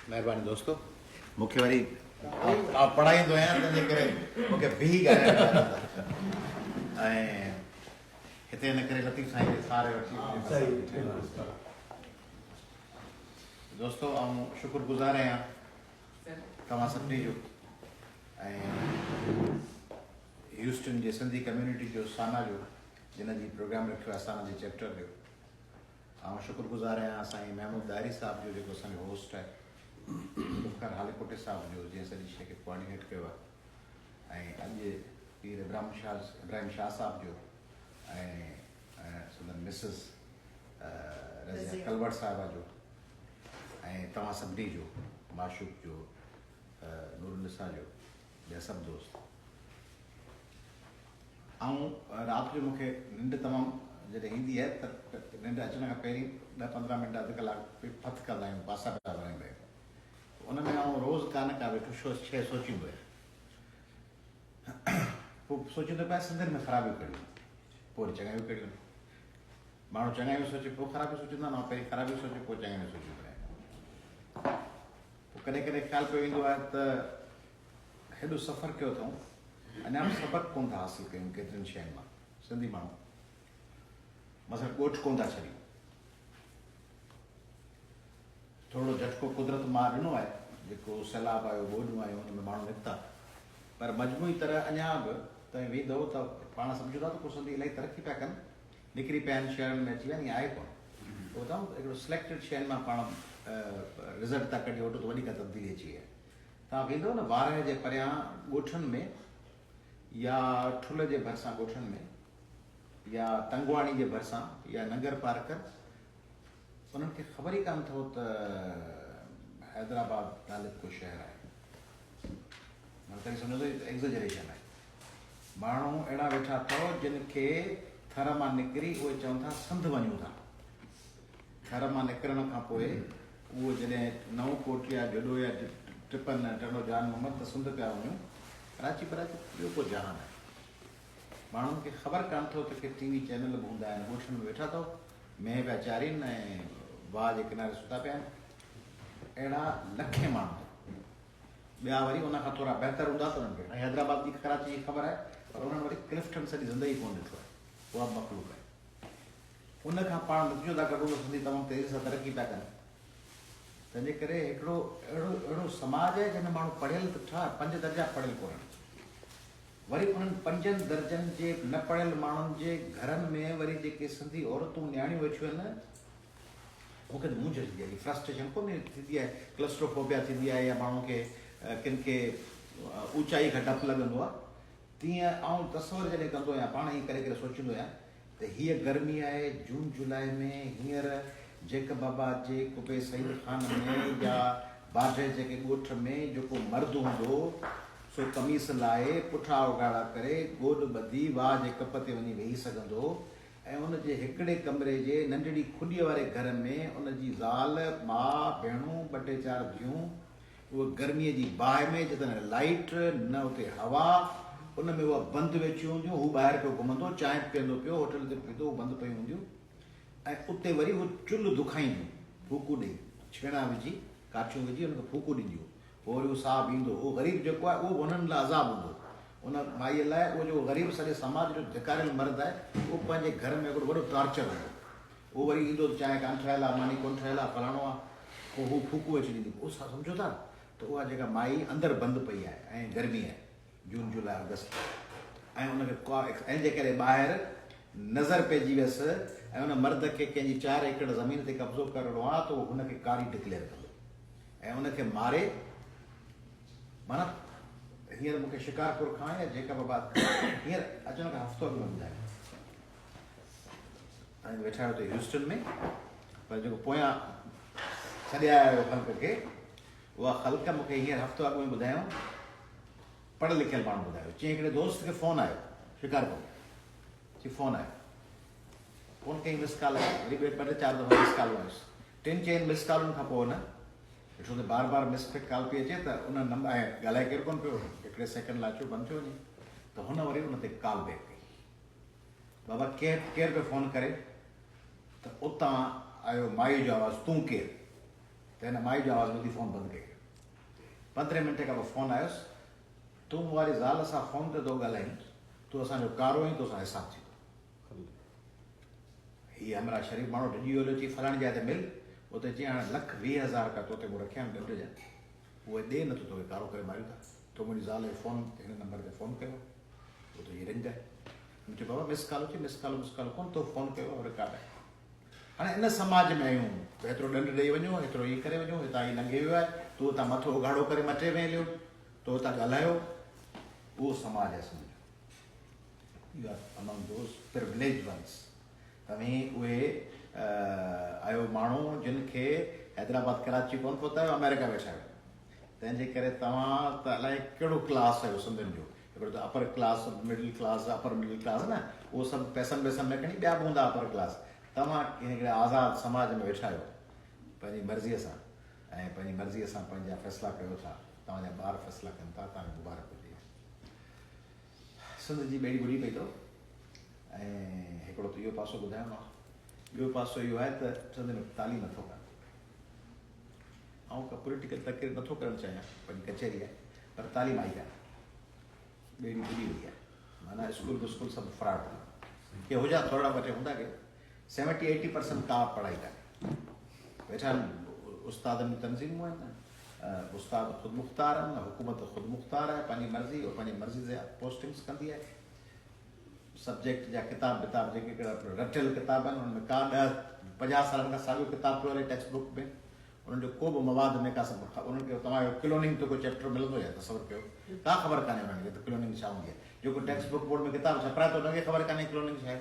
महिरबानी दोस्तो मूंखे वरी पढ़ाईंदो आहियां तंहिंजे करे मूंखे बिही ॻाल्हाइणु ऐं हिते हिन करे लतीफ़ साईं जे सारे वठी दोस्तो आऊं शुक्रगुज़ार आहियां तव्हां सभिनी जो ऐं ह्यूस्टन जे सिंधी कम्यूनिटी जो साना जो जिन जी प्रोग्राम रखियो आहे साना जे चैप्टर जो ऐं शुक्रगुज़ार आहियां साईं महमूद दारी साहिब जो जेको असांजो होस्ट आहे मुख़्तार हालीकोटे साहिब जो जंहिं सॼी शइ खे कोऑर्डिनेट कयो आहे ऐं अॼु पीर इब्राहिम शाह साहिब जो ऐं संदन मिसिस रज़िया कलवट साहिबा जो ऐं तव्हां सभिनी जो माशूक जो नूरुनिसा जो ॿिया सभु दोस्त ऐं राति जो मूंखे निंड तमामु जॾहिं ईंदी आहे त निंड अचण खां पहिरीं 10-15 मिंट अधु कलाक फत कंदा आहियूं पासा पिया वराईंदा आहियूं उन में आउं रोज़ु का न का वेठो शइ सोचींदो आहियां पोइ सोचींदो पिया सिंधियुनि में ख़राबियूं कहिड़ियूं पोइ वरी चङायूं कहिड़ियूं माण्हू चङायूं सोचे पोइ ख़राबियूं सोचींदा आहिनि पहिरीं ख़राबियूं सोचे पोइ चङायूं सोचींदो आहियां पोइ कॾहिं कॾहिं ख़्यालु पियो ईंदो आहे त हेॾो सफ़र कयो अथऊं अञा बि सबक़ु कोन था हासिलु कयूं केतिरनि शयुनि मां सिंधी माण्हू मसइलो ॻोठ कोन था छॾियूं थोरो झटको कुदरत मां ॾिनो आहे जेको सैलाब आयो ॿोॾियूं आयूं हुन में माण्हू निकिता पर मजमूई तरह अञा बि तव्हां वेंदव त पाण सम्झो था त को सिंधी इलाही तरक़ी पिया कनि निकिरी पिया आहिनि शहरनि में अची विया आहिनि आहे कोन पोइ ॿुधाऊं हिकिड़ो सिलेक्टेड शयुनि मां पाण रिज़ल्ट था कढी वठो त वॾी का तब्दीली अची आहे तव्हां वेंदव न वारह जे परियां ॻोठनि में या ठुल जे भरिसां ॻोठनि में या तंगवाणी जे भरिसां या नगर पार्क उन्हनि खे ख़बर ई कान अथव त हैदराबाद नाले को शहर आहे मां तव्हां सम्झो त एक्ज़ेजरेशन आहे माण्हू अहिड़ा वेठा अथव जिन खे थर मां निकिरी उहे चवनि था संध वञूं था थर मां निकिरण खां पोइ उहो जॾहिं नओं कोट या जॾो या टिपन टनो जान मोहम्मद त सुंध पिया वञूं कराची पराची ॿियो को जहान आहे माण्हुनि खे ख़बर कान अथव त के टी वी चैनल बि हूंदा आहिनि ॻोठनि में वेठा अथव मेंह पिया चारीनि ऐं वाह जे किनारे सुता पिया आहिनि अहिड़ा लखे माण्हू ॿिया वरी उनखां थोरा बहितर हूंदा त उन्हनि खे ऐं हैदराबाद जी कराची जी ख़बर आहे पर उन्हनि वरी क्लिफ्टन सॼी ज़िंदगी कोन ॾिठो आहे उहा मखलूक आहे उनखां पाण नतीजो था कढूं त सिंधी तमामु तेज़ी सां तरक़ी पिया कनि तंहिंजे करे हिकिड़ो अहिड़ो समाज आहे जंहिंमें माण्हू पढ़ियल त छा 5 दर्जा पढ़ियल कोन्हनि वरी उन्हनि 5 दर्जनि जे न पढ़ियल माण्हुनि जे घरनि में वरी जेके सिंधी औरतूं न्याणियूं वेठियूं आहिनि मूंखे त मुंझ थींदी आहे फ्रस्ट्रेशन कोन थींदी आहे क्लस्ट्रोफोबिया थींदी आहे या माण्हू खे किन खे ऊचाई खां डपु लॻंदो आहे तीअं आउं तस्वर जॾहिं कंदो आहियां पाण ई करे करे सोचींदो आहियां त हीअ गर्मी आहे जून जुलाई में हींअर जेक बाबा जे कुबे सईद खान में या बाजे जेके ॻोठ में जेको मर्द हूंदो सो कमीस लाहे पुठा उघाड़ा करे गोॾ ॿधी वाह जे कप ते वञी वेही सघंदो ऐं उनजे हिकिड़े कमरे जे नंढड़ी खुॾीअ वारे घर में उनजी ज़ाल माउ भेणूं 2-4 धीअरूं उहे गर्मीअ जी बाहि में जिते लाइट न उते हवा उन में उहा बंदि वेठियूं हूंदियूं हू ॿाहिरि पियो घुमंदो चांहि पीअंदो पियो होटल ते पीअंदो बंदि पियूं हूंदियूं ऐं उते वरी उहे चुल्ह दुखाईंदियूं फूकू ॾेई छेणा विझी काठियूं विझी हुनखे फूकू ॾींदियूं पोइ वरी उहो साहु ईंदो उहो ग़रीब जेको आहे उहो उन्हनि लाइ अज़ाबु हूंदो उन माईअ लाइ उहो जेको ग़रीब सॼे समाज जो धिकारियल मर्द आहे उहो पंहिंजे घर में हिकिड़ो वॾो टॉर्चर हूंदो उहो वरी ईंदो चांहि कान ठहियल आहे मानी कोन ठहियल आहे फलाणो आहे पोइ हू फूकू अची ॾींदी उहो सम्झो था त उहा जेका माई अंदरि बंदि पई आहे ऐं गर्मी आहे जून जुलाई अगस्त ऐं उनखे ऐं जे करे ॿाहिरि नज़र पइजी वियसि ऐं उन मर्द खे कंहिंजी 4 एकड़ ज़मीन ते कब्ज़ो करिणो आहे त उहो हुनखे कारी डिक्लेयर कंदो ऐं उनखे मारे माना हींअर मूंखे शिकारपुर खां या जेका बाबा हींअर अचण खां हफ़्तो अॻु में ॿुधायो ऐं वेठा आहियो त ह्यूस्टन में पर जेको पोयां छॾे आयो ख़ल्क़ खे उहा ख़ल्क़ मूंखे हींअर हफ़्तो अॻु में ॿुधायूं पढ़ियल लिखियल माण्हू ॿुधायो चई हिकिड़े दोस्त खे फ़ोन आयो शिकारपुर चई फ़ोन आयो फ़ोन कई मिस कॉल आई वरी 2-4 दफ़ा मिस कॉल आयुसि 3-4 मिस कॉलुनि खां पोइ न ॾिठो त बार मिस कॉल पई अचे त उन नंबर ऐं ॻाल्हाए केरु कोन पियो हिकिड़े सेकेंड लाइ अचो बंदि थियो वञे त हुन वरी उन ते कॉल बैक कई बाबा केरु पियो फ़ोन करे त उतां आयो माई जो आवाज़ु तूं केरु त हिन माई जो आवाज़ ॿुधी फ़ोन बंदि कई। 15 मिंटे खां पोइ फ़ोन आयुसि, तूं वारी ज़ाल सां फ़ोन ते थो ॻाल्हाईं, तूं असांजो कारो आहीं, तोसां हिसाबु थींदो। हीअ हमरा शरीफ़ माण्हू डिॼी वियो चई फलाणी जाइ ते मिल, उते चई हाणे 1,20,000 का तोते मूं रखिया आहिनि ॾेढ जा, उहे ॾे नथो तोखे कारो करे मारियूं था। तो मुंहिंजी ज़ाल खे फ़ोन हिन नंबर ते फ़ोन कयो, पोइ त हीअ रिंग आहे। मूं चयो बाबा मिस कॉल अचे, मिस कॉल कोन, तो फ़ोन कयो रिकॉर्ड आहे। हाणे इन समाज में आहियूं, हेतिरो ॾंड ॾेई वञो, हेतिरो हीअ करे वञो, हितां ही लंघे वियो आहे, तूं हुतां मथो उघाड़ो करे मटे में हलियो, तो हुतां ॻाल्हायो, उहो समाज आहे सम्झो। You are among those privileged ones. तव्हीं उहे आहियो माण्हू जिन खे हैदराबाद कराची कोन पहुतायो, अमेरिका वेठा आहियो। तंहिंजे करे तव्हां त अलाए कहिड़ो क्लास आहियो सिंधियुनि जो, हिकिड़ो त upper class, middle class, upper middle class न, उहो सभु पैसनि वैसनि में खणी ॿिया बि हूंदा अपर क्लास। तव्हां हिकिड़े आज़ादु समाज में वेठा आहियो, पंहिंजी मर्ज़ीअ सां, ऐं पंहिंजी मर्ज़ीअ सां पंहिंजा फ़ैसिला कयो था, तव्हांजा ॿार फ़ैसिला कनि था, तव्हांखे मुबारक हुजे। सिंध जी ॿेड़ी ॿुॾी पई अथव। ऐं हिकिड़ो त इहो पासो ॿुधायो मां, ॿियो पासो इहो आहे त सिंध में तालीम नथो कनि। ऐं का पॉलिटिकल तकरीर नथो करणु चाहियां, पंहिंजी कचहरी आहे, पर तालीम आई आहे, ॿेड़ी ॿुॾी वई आहे। माना स्कूल विस्कूल सभु फ्रॉड थी, के हुजा थोरा घटि हूंदा के 70-80% का पढ़ाई कान्हे। वेठा उस्तादनि जी तनज़ीमूं आहिनि, उस्ताद ख़ुदि मुख़्तार आहिनि, हुकूमत ख़ुदि मुख़्तार आहे, पंहिंजी मर्ज़ी और पंहिंजी मर्ज़ी से पोस्टिंग्स कंदी आहे। सब्जेक्ट जा किताब विताब जेके रटियल किताब आहिनि, उनमें का 10-50 सालनि खां साॻियो किताब पियो हले टेक्स्ट बुक में, उन्हनि जो को बि मवाद में का उन्हनि खे तव्हांजो क्लोनिंग जो कोई चैप्टर मिलंदो आहे तसवर कयो, का ख़बर कान्हे उन्हनि खे त क्लोनिंग छा हूंदी आहे। जेको टेक्स्ट बुक बोर्ड में किताब छपाए थो उनखे ख़बर कान्हे क्लोनिंग छा आहे,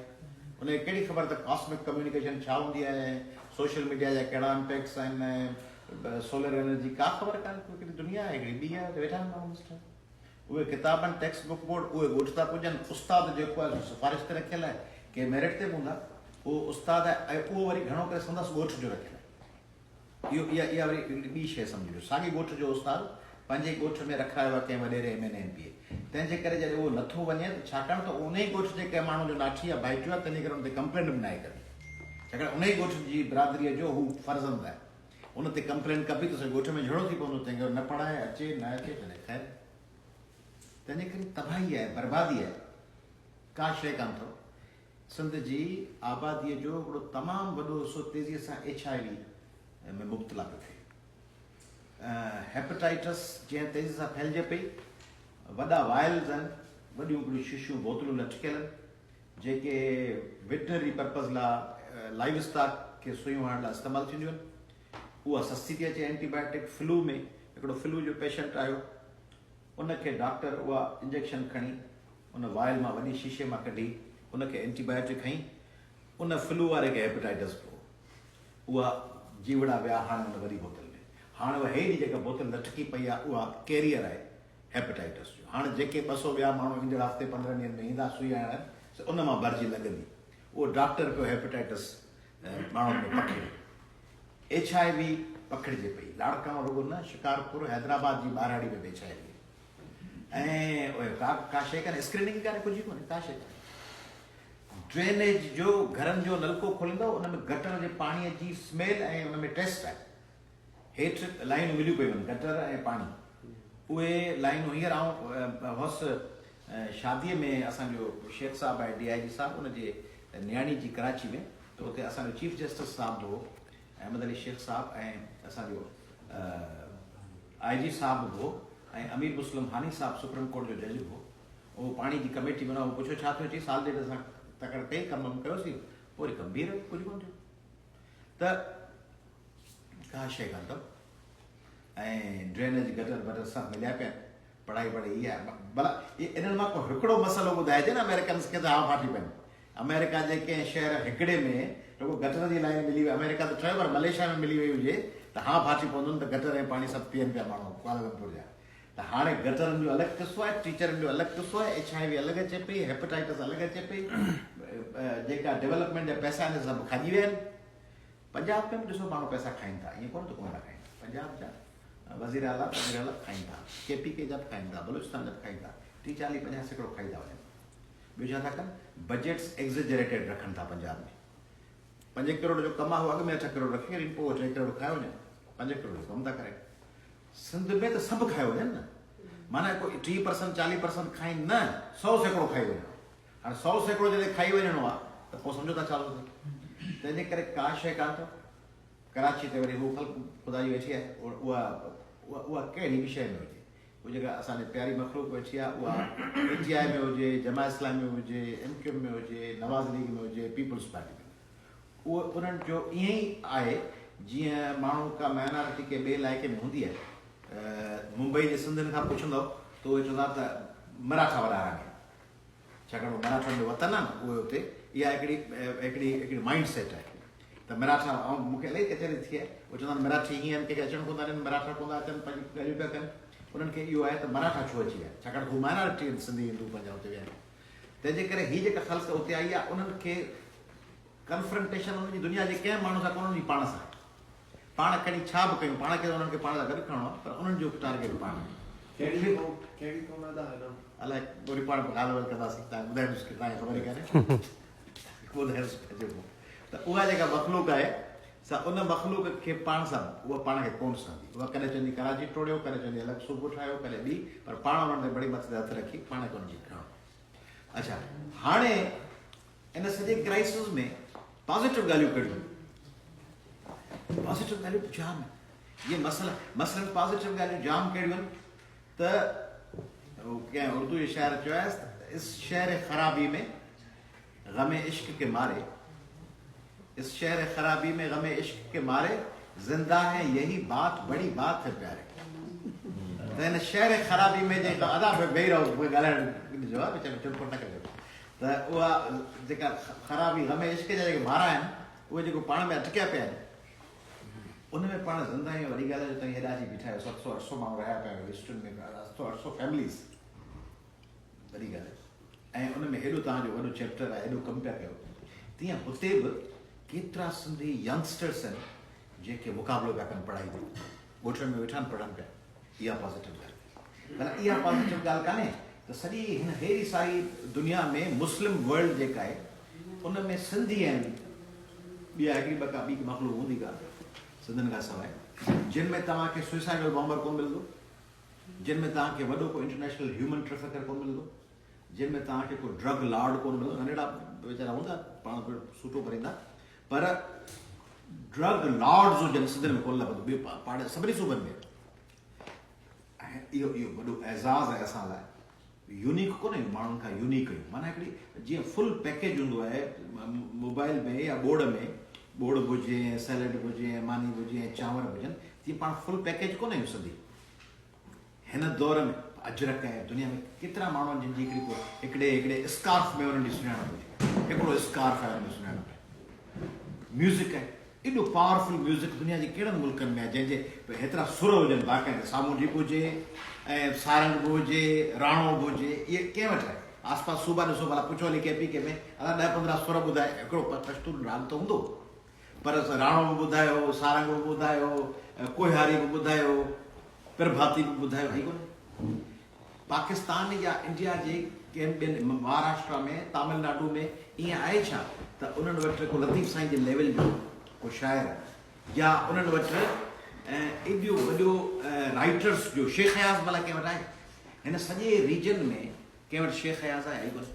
उनखे कहिड़ी ख़बर त कॉस्मिक कम्युनिकेशन छा हूंदी आहे, सोशल मीडिया जा कहिड़ा इम्पैक्ट्स आहिनि, सोलर एनर्जी, का ख़बर कान्हे। हिकिड़ी दुनिया आहे, हिकिड़ी ॿी आहे, वेठा आहिनि माण्हू। उहे किताबनि टेक्स्ट बुक बोर्ड उहे ॻोठ था पुॼनि। उस्ताद जेको आहे सिफारिश ते रखियलु आहे, के मेरिट ते बि हूंदा, उहो उस्ताद आहे, ऐं उहो वरी घणो करे संदसि ॻोठ जो रखियलु आहे। इहा वरी ॿी शइ सम्झो, साॻी ॻोठ जो उस्ताद पंहिंजे ॻोठ में रखायो आहे कंहिं वॾेरे MNA MPA। तंहिंजे करे जॾहिं उहो नथो वञे, छाकाणि त उन ई ॻोठ जे कंहिं माण्हू जो नाठी आहे, भाइटियो आहे, तंहिंजे करे उन ते कंप्लेन बि न आहे करी, छाकाणि उन ई ॻोठ जी बिरादरीअ जो हू फर्ज़ंद आहे। उन ते कंप्लेन कबी त ॻोठ में झड़ो थी पवंदो, तंहिंखे न पढ़ाए अचे न अचे तॾहिं ख़ैर। तंहिंजे करे तबाही आहे, बर्बादी आहे, का शइ कान अथव। सिंध जी आबादीअ जो हिकिड़ो तमामु वॾो हिसो तेज़ीअ सां HIV में मुब्तला पियो थिए। हेपेटाइटिस जीअं तेज़ी सां फैलिजे पई, वॾा वायल्स आहिनि, वॾियूं हिकिड़ियूं शीशियूं बोतलूं लटकियल आहिनि, जेके वेटनरी पर्पज़ लाइ लाइव स्टॉक खे सुयूं हणण लाइ इस्तेमालु थींदियूं आहिनि। उहा सस्ती थी अचे एंटीबायोटिक। फ्लू में हिकिड़ो फ्लू जो पेशेंट आयो, उनखे डॉक्टर उहा इंजेक्शन खणी उन वायल मां वॾी शीशे मां कढी उनखे एंटीबायोटिक हईं, उन फ्लू वारे खे हेपेटाइटिस पियो। उहा जीवड़ा विया हाणे उन वॾी बोतल में। हाणे उहा हेॾी जेका बोतल लटकी पई आहे, उहा कैरियर आहे हेपेटाइटिस जो। हाणे जेके 200 ॿिया माण्हू ईंदड़ हफ़्ते 15 ॾींहंनि में ईंदा सुई हणण, उन मां भरिजी लॻंदी। उहो डॉक्टर पियो हेपेटाइटिस माण्हुनि में पकड़े। HIV पकड़िजे पई, लाड़काणो रुॻो न, शिकारपुर हैदराबाद जी ॿारहाड़ी में HIV। ऐं का शइ कान्हे, स्क्रीनिंग कान्हे, कुझु कोन्हे, का शइ कान्हे। ड्रेनेज जो घरनि जो नलको खोलींदो, उन में गटर जे पाणीअ जी स्मेल ऐं उन में टेस्ट आहे। हेठि लाइनूं मिलियूं पियूं आहिनि, गटर ऐं पाणी। उहे लाइनूं हींअर आऊं हुअसि शादीअ में, असांजो शेख साहिबु आहे DIG साहिबु, उनजे न्याणी जी कराची में, त उते असांजो चीफ जस्टिस साहिबु हो, अहमद अली शेख साहिबु, ऐं असांजो IG साहिबु बि हो, ऐं अमीर मुस्लिम हानी साहिबु सुप्रीम कोर्ट जो जज हो। उहो पाणी जी कमेटी में पुछो छा थियो, चई साल ॾेढ असां तकड़ कई, कम कयोसीं, पोइ वरी गंभीर कुझु कोन थियो। त का शइ कान अथव। ऐं ड्रेनेज गटर वटर सभु मिलिया पिया आहिनि। पढ़ाई इहा आहे। भला इन्हनि मां को हिकिड़ो मसइलो ॿुधाइजे न अमेरिकन्स खे, त हा फाटी पवनि। अमेरिका जे कंहिं शहर हिकिड़े में रुॻो गटर जी लाइन मिली वई, अमेरिका त ठहियो पर मलेशिया में मिली वई हुजे त हा फाटी पवंदो न, त गटर ऐं पाणी सभु पीअनि पिया माण्हू कुआलालंपुर जा। त हाणे गटरनि जो अलॻि क़िसो आहे, टीचरनि जो अलॻि क़िसो आहे, HIV अलॻि अचे पई, हेपेटाइटिस अलॻि अचे पई। जेका डेवलपमेंट जा पैसा आहिनि सभु खाइजी विया आहिनि। पंजाब में बि ॾिसो माण्हू पैसा खाइनि था, ईअं कोन त कोन था खाइनि। पंजाब जा वज़ीर आला खाइनि था, KPK जा बि खाइनि था, बलूचिस्तान जा बि खाइनि था, 30-40-50 खाई था वञनि। ॿियो छा था कनि, बजट्स एग्ज़ेजरेटेड रखनि था पंजाब में। 5 करोड़ जो कमु आहे, अॻु में 8 करोड़ रखी करे पोइ 3 करोड़ खाए वञनि। 5 करोड़ जो कमु था करे। सिंध में त सभु खायो वञनि न, माना कोई 30% 40% खाइनि न, 100 सैकड़ो खाई वञो। हाणे 100 सैकड़ो जॾहिं खाई वञिणो आहे त पोइ सम्झो था छा थो थिए। तंहिंजे करे का शइ कान अथव। कराची ते वरी हू ख़ल्क़ ख़ुदा जी वेठी आहे, उहा कहिड़ी बि शइ में हुजे, उहा जेका असांजी प्यारी मखलूक वेठी आहे, उहा PTI में हुजे, जमात इस्लामी में हुजे, MQM में हुजे, नवाज़ लीग में हुजे, पीपल्स पार्टी में, उहो उन्हनि जो ईअं ई आहे जीअं माण्हू का माइनॉरिटी के ॿिए इलाइक़े में हूंदी आहे। मुंबई जे सिंधियुनि खां पुछंदव त उहे चवंदा त मराठा वॾा आहिनि, छाकाणि मराठनि जो वतन आहे न उहे हुते। इहा हिकिड़ी माइंड सेट आहे त मराठा, ऐं मूंखे इलाही कचहरी थी आहे, उहे चवंदा आहिनि मराठी हीअं आहिनि, कंहिंखे अचणु कोन था ॾियनि, मराठा कोन था अचनि, पंहिंजी ॻाल्हियूं पिया कनि। उन्हनि खे इहो आहे त मराठा छो अची विया, छाकाणि हू माइनॉरिटी आहिनि, सिंधी हिंदू पंहिंजा हुते विया आहिनि। तंहिंजे करे हीअ जेका ख़ल्क़ हुते आई आहे, उन्हनि खे कन्फ्रंटेशन उन्हनि जी दुनिया जे कंहिं माण्हू सां कोन, उन्हनि जी पाण सां। पाण खणी छा बि कयूं, पाण खे उन्हनि खे पाण सां गॾु खणणो आहे, पर उन्हनि जो टारगेट पाण अलाए वरी पाण ॻाल्हि वरी कंदासीं। तव्हां ॿुधायोसि की तव्हांखे ख़बर ई कान्हे, ॿुधायोसि त उहा जेका मखलूक आहे सा उन मखलूक खे पाण सां, उहा पाण खे कोन सहंदी। उहा कॾहिं चवंदी कराची टोड़ियो, कॾहिं चवंदी अलॻि सूबो ठाहियो, कॾहिं ॿी, पर पाण उन्हनि ते बड़ी मथे ते हथु रखी पाण खे उनजी खणो। अच्छा, हाणे इन सॼे क्राइसिस में पॉज़िटिव ॻाल्हियूं कढियूं, पॉज़िटिव ॻाल्हियूं जाम आहिनि। इहे मसलन पॉज़िटिव ॻाल्हियूं जाम कहिड़ियूं आहिनि त कंहिं उर्दू जे शाइर चयो आहे, इस शहर ख़राबी में ग़म इश्क के मारे, इस शहर खराबी में गमे इश्क के मारे जिंदा है यही बात बड़ी बात है प्यारे। त हिन शहर खराबी में जेका अदा वेही रहो ॻाल्हाइण जो आहे, चुप न करे त उहा जेका ख़राबी गमे इश्क जा जेके मारा आहिनि, उहे जेको पाण में अटकिया पिया आहिनि, उनमें पाण ज़िंदा आहियूं। वॾी ॻाल्हि आहे जो तव्हां हेॾा जी बीठा आहियो, 700-800 माण्हू रहिया पिया आहियो हिस्ट्रियुनि में, 700-800 फैमिलीज़, वॾी ॻाल्हि आहे। ऐं उनमें हेॾो तव्हांजो वॾो चैप्टर आहे, हेॾो कमु पिया कयो। तीअं हुते बि केतिरा सिंधी यंगस्टर्स आहिनि जेके मुक़ाबिलो पिया कनि पढ़ाई जो, ॻोठनि में वेठा आहिनि पढ़नि पिया। इहा पॉज़िटिव ॻाल्हि, पर इहा पॉज़िटिव ॻाल्हि कान्हे त सॼी हिन हेड़ी सारी दुनिया में मुस्लिम वर्ल्ड जेका आहे उन में सिंधी आहिनि, ॿिया हिकिड़ी ॿी मखलूक हूंदी का सिंधियुनि खां सवाइ, जिन में तव्हांखे सुसाइडल बॉम्बर कोन मिलंदो, जिन में तव्हांखे वॾो को इंटरनेशनल ह्यूमन ट्रैफिकर कोन मिलंदो, जिन में तव्हांखे को ड्रग लॉर्ड कोन मिलंदो। नंढड़ा वीचारा हूंदा पाण सूटो भरींदा, पर ड्रग लॉर्ड्स हुजनि सिंधियुनि में कोन लभंदो ॿियो पाण सभिनी सूबनि में। ऐं इहो वॾो एज़ाज़ आहे असां लाइ, यूनिक कोन्हे, माण्हुनि खां यूनिक आहियूं। माना हिकिड़ी जीअं फुल पैकेज हूंदो आहे मोबाइल में या बोर्ड में, बोर्ड हुजे, सैलेड हुजे, मानी हुजे, चांवर हुजनि, तीअं पाण फुल पैकेज कोन आहियूं सिंधी। हिन दौर में अजरक आहे, दुनिया में केतिरा माण्हू आहिनि जिन जी हिकिड़े स्कार्फ में उन्हनि जी सुञाणप हुजे, हिकिड़ो स्कार्फ आहे हुन में सुञाणप आहे। म्यूज़िक आहे, एॾो पावरफुल म्यूज़िक दुनिया जे कहिड़नि मुल्कनि में आहे जंहिंजे हेतिरा सुर हुजनि, बाक़ाइदा साम्हूं जी बि हुजे ऐं सारंग बि हुजे, राणो बि हुजे, इहे कंहिं वटि आहे। आसपास सूबा ॾिसो भला पुछो हली कंहिं पी में, अलाए 10-15 सुर ॿुधाए, हिकिड़ो पश्तून राग त हूंदो, पर राणो बि ॿुधायो, सारंग बि ॿुधायो, कोहारी बि ॿुधायो, प्रभाती बि ॿुधायो, आहे कोन्हे। पाकिस्तान या इंडिया जे कंहिं ॿियनि महाराष्ट्र में, तमिलनाडु में ईअं आहे छा त उन्हनि वटि को लतीफ़ साईं जे लेवल जो को शाइर, या उन्हनि वटि एॾो वॾो राइटर्स जो शेख हयाज़ भला कंहिं वटि आहे? हिन सॼे रीजन में कंहिं वटि शेख हयाज़ आहे कोन।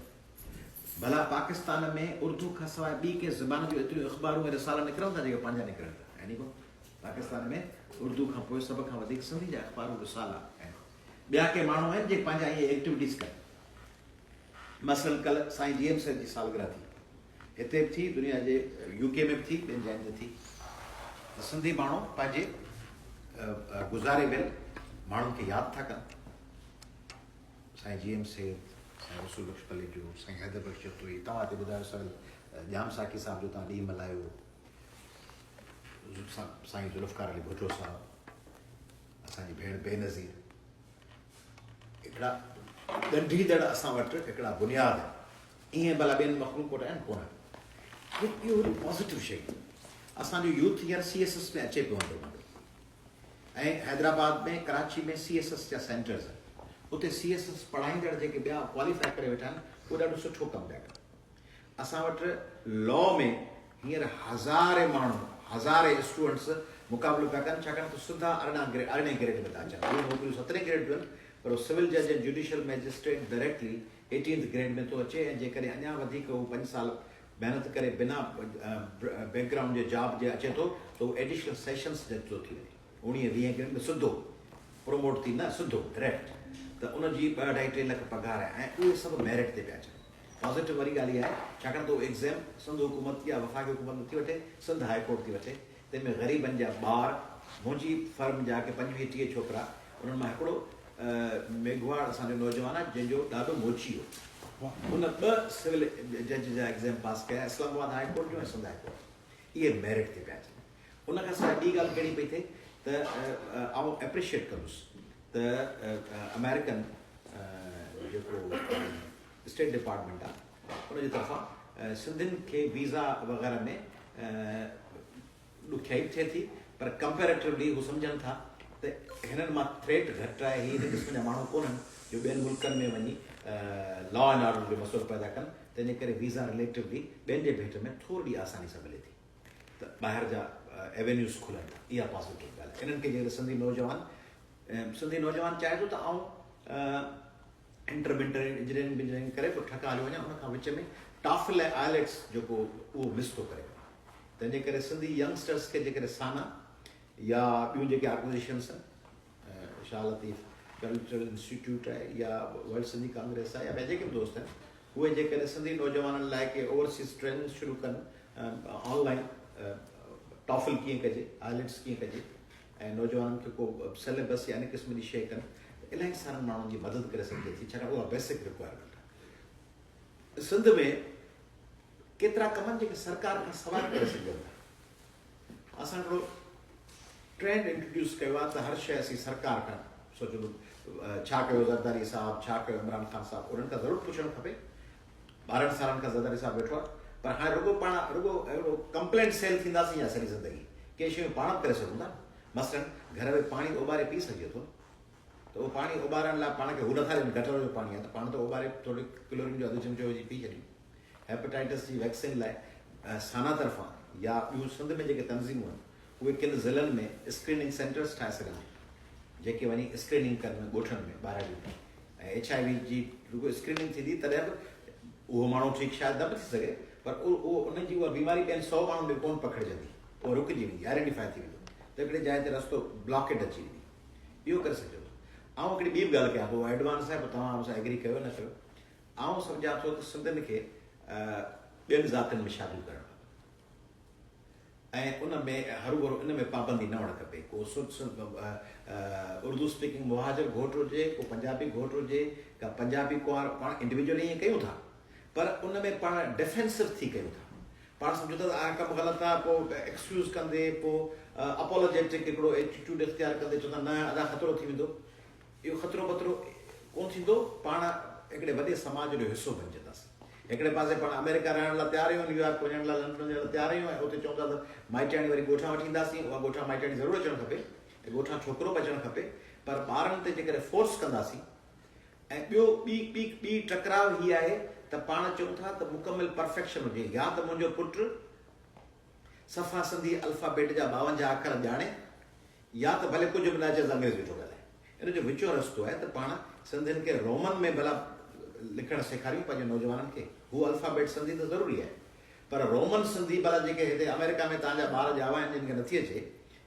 भला पाकिस्तान में उर्दू खां सवाइ ॿी कंहिं ज़बान जूं एतिरियूं अख़बारूं ऐं रिसाला निकिरनि था जेके पंहिंजा निकिरनि था, आहे नी कोन। पाकिस्तान में उर्दू खां पोइ सभ खां वधीक सिंधी जा अख़बारूं रिसाला आहिनि। ॿिया के माण्हू आहिनि जेके पंहिंजा इहे एक्टिविटीज़ कनि। मसलन कल्ह साईं GM साहिब जी सालगिरह थी, हिते बि थी, दुनिया जे UK में बि थी, ॿियनि जॻहियुनि ते थी। त सिंधी माण्हू पंहिंजे गुज़ारे वियल माण्हुनि खे यादि था कनि। साईं GM साहिब, साईं रसूल बख़्श जो, साईं हैदर बख़्श चतोई, तव्हां हिते ॿुधायो साईं जाम साकी साहिब जो तव्हां ॾींहुं मल्हायो, साईं ज़ुल्फ़कार अली भुट्टो साहिबु, असांजी भेण बेनज़ीर, हिकिड़ा ॻंढींदड़ असां वटि हिकिड़ा बुनियाद ईअं भला ॿियनि मखलूक वटि आहिनि कोन। इहो वरी पॉज़िटिव शइ। असांजो यूथ हींअर CSS में अचे पियो वञे, ऐं हैदराबाद में, कराची में CSS जा सेंटर्स आहिनि। उते CSS पढ़ाईंदड़ जेके ॿिया क्वालिफाई करे वेठा आहिनि, उहे ॾाढो सुठो कमु पिया कनि। असां वटि लॉ में हींअर हज़ारे माण्हू, हज़ारे स्टूडेंट्स मुक़ाबिलो पिया कनि छाकाणि त सिधा अरिड़हें ग्रेड में था अचनि उहे नौकरियूं 17 ग्रेड जूं आहिनि पर सिविल जज ऐं judicial magistrate directly 18th grade में थो अचे ऐं जेकॾहिं अञा वधीक हू 5 साल महिनत करे बिना बैकग्राउंड जे जॉब जे अचे थो त उहो एडिशनल सेशंस जज थो थी वञे 19-20 ग्रेड में सिधो प्रोमोट थी न सिधो डायरेक्ट त उनजी 2.5-3 लख पघार आहे ऐं उहे सभु मेरिट ते पिया अचनि पॉज़िटिव वारी ॻाल्हि इहा आहे छाकाणि त उहो एग्ज़ाम सिंध हुकूमत या वफ़ाक़ी हुकूमत नथी वठे सिंध हाई कोर्ट थी वठे तंहिंमें ग़रीबनि जा ॿार मुंहिंजी फर्म जा के 25-30 छोकिरा उन्हनि मां हिकिड़ो मेघवाड़ असांजो नौजवान आहे जंहिंजो ॾाढो मोची हो हुन 2 सिविल जज जा एग्ज़ाम पास कया इस्लामाबाद हाई कोर्ट जो ऐं सिंध हाई कोर्ट इहे मेरिट ते पिया अचनि उनखां सवाइ ॿी ॻाल्हि कहिड़ी पई थिए त आउं एप्रिशिएट कंदुसि त अमेरिकन जेको स्टेट डिपार्टमेंट आहे उनजी तरफ़ां सिंधियुनि खे वीज़ा वग़ैरह में ॾुखियाई थिए थी पर कंपेरेटिवली हू सम्झनि था त हिननि मां थ्रेट घटि आहे हीअ हिन क़िस्म जा माण्हू कोन्हनि जो ॿियनि मुल्कनि में वञी लॉ एंड ऑर्डर जो मसइलो पैदा कनि तंहिंजे करे वीज़ा रिलेटिवली ॿियनि जे भेट में थोरी आसानी सां मिले थी त ॿाहिरि जा एवेन्यूज़ खुलनि था इहा पॉज़िटिव ॻाल्हि इन्हनि खे जेकर सिंधी नौजवान चाहे थो त आउं इंटरमीडिएट इंजीनियरिंग करे पोइ ठका हली वञा उनखां विच में टॉफल ऐं आइलेट्स जेको उहो मिस थो करे तंहिंजे करे सिंधी यंगस्टर्स खे जेकॾहिं साना या ॿियूं जेके ऑर्गनाइज़ेशन्स आहिनि शाह लतीफ़ कल्चरल इंस्टीट्यूट आहे या वर्ल्ड सिंधी कांग्रेस आहे या ॿिया जेके बि दोस्त आहिनि उहे जेकॾहिं सिंधी नौजवाननि लाइ के ओवरसीज़ ट्रेनिंग शुरू कनि ऑनलाइन टॉफल कीअं कजे आइलेट्स कीअं कजे ऐं नौजवाननि खे को सिलेबस या इन क़िस्म जी शइ कनि इलाही सारनि माण्हुनि जी मदद करे सघिजे थी छाकाणि उहा बेसिक रिक्वायरमेंट आहे सिंध में केतिरा कम आहिनि जेके सरकार खां सवाइ करे सघनि था असां हिकिड़ो ट्रेंड इंट्रोड्यूस कयो आहे त हर शइ असीं सरकार खां सोचो छा कयो ज़रदारी साहिबु छा कयो इमरान ख़ान साहिबु उन्हनि खां ज़रूरु पुछणु खपे 12 सालनि खां ज़रदारी साहिबु वेठो आहे पर हाणे रुगो अहिड़ो कंप्लेंट सेल थींदासीं या सॼी ज़िंदगी के शयूं पाण बि करे सघूं था मसइलनि घर में पाणी उॿारे पी सघे थो त उहो पाणी उॿारण लाइ पाण खे हू नथा ॾियनि गटर जो पाणी आहे त पाण त उॿारे थोरी क्लोरीन जो 1/2 चमचो विझी पी छॾियूं हेपेटाइटिस जी वैक्सीन लाइ साना तरफ़ां या ॿियूं सिंध में जेके तंज़ीमूं आहिनि उहे किन ज़िलनि में स्क्रीनिंग सेंटर्स ठाहे सघनि जेके वञी स्क्रीनिंग कनि ॻोठनि में 12 ॾींहं ऐं HIV जी रुगो स्क्रीनिंग थींदी तॾहिं बि उहो माण्हू ठीकु शायदि न बि थी सघे पर उहो उनजी उहा बीमारी ॿियनि 100 माण्हुनि में कोन पकड़जंदी उहो रुकिजी वेंदी आइडेंटिफाई थी वेंदो त हिकिड़े जाइ ते रस्तो ब्लॉकेट अची वेंदी इहो करे सघिजो आउं हिकिड़ी ॿी बि ॻाल्हि कयां थो एडवांस आहे पोइ तव्हां मूंसां एग्री कयो न कयो आउं सम्झां थो त सिंधियुनि खे ॿियनि ज़ातियुनि में शादियूं करणु ऐं उन में हरू इन में पाबंदी न हुअणु खपे को उर्दू स्पीकिंग मुहाजिर घोट हुजे को पंजाबी घोट हुजे का पंजाबी कुंवार पाण इंडिविजुअली ईअं कयूं था पर उन में पाण डिफेंसिव थी कयूं था पाण सम्झो था कमु ग़लति आहे पोइ एक्सक्यूज़ कंदे पोइ अपोलोजेटिक हिकिड़ो एटीट्यूड इख़्तियार कंदे चवंदा न अदा ख़तरो थी वेंदो इहो ख़तरो ख़तरो कोन थींदो पाण हिकिड़े वॾे समाज जो हिसो बणिजंदासीं हिकिड़े पासे पाण अमेरिका रहण लाइ तयारु आहियूं न्यूयॉर्क वञण लाइ लंडन वञण लाइ तयारु आहियूं ऐं उते चऊं था त माइटाणी वरी ॻोठा वठी ईंदासीं उहा ॻोठा माइटाणी ज़रूरु अचणु खपे ऐं ॻोठा छोकिरो बि अचणु खपे पर ॿारनि ते जेकॾहिं फोर्स कंदासीं ऐं ॿियो ॿी टकराव हीअ आहे त पाण चऊं था त मुकमिल परफेक्शन हुजे या त मुंहिंजो पुटु सफ़ा सिंधी अल्फाबेट जा 52 अखर ॼाणे या त भले कुझु बि न अचे अंग्रेज़ी वेठो ॻाल्हाए इन जो विचो रस्तो आहे त पाण सिंधियुनि खे रोमन में भला लिखणु सेखारियूं पंहिंजे नौजवाननि खे हू अल्फाबेट सिंधी त ज़रूरी आहे पर रोमन सिंधी भला जेके हिते अमेरिका में तव्हांजा ॿार जावा आहिनि जिन खे नथी अचे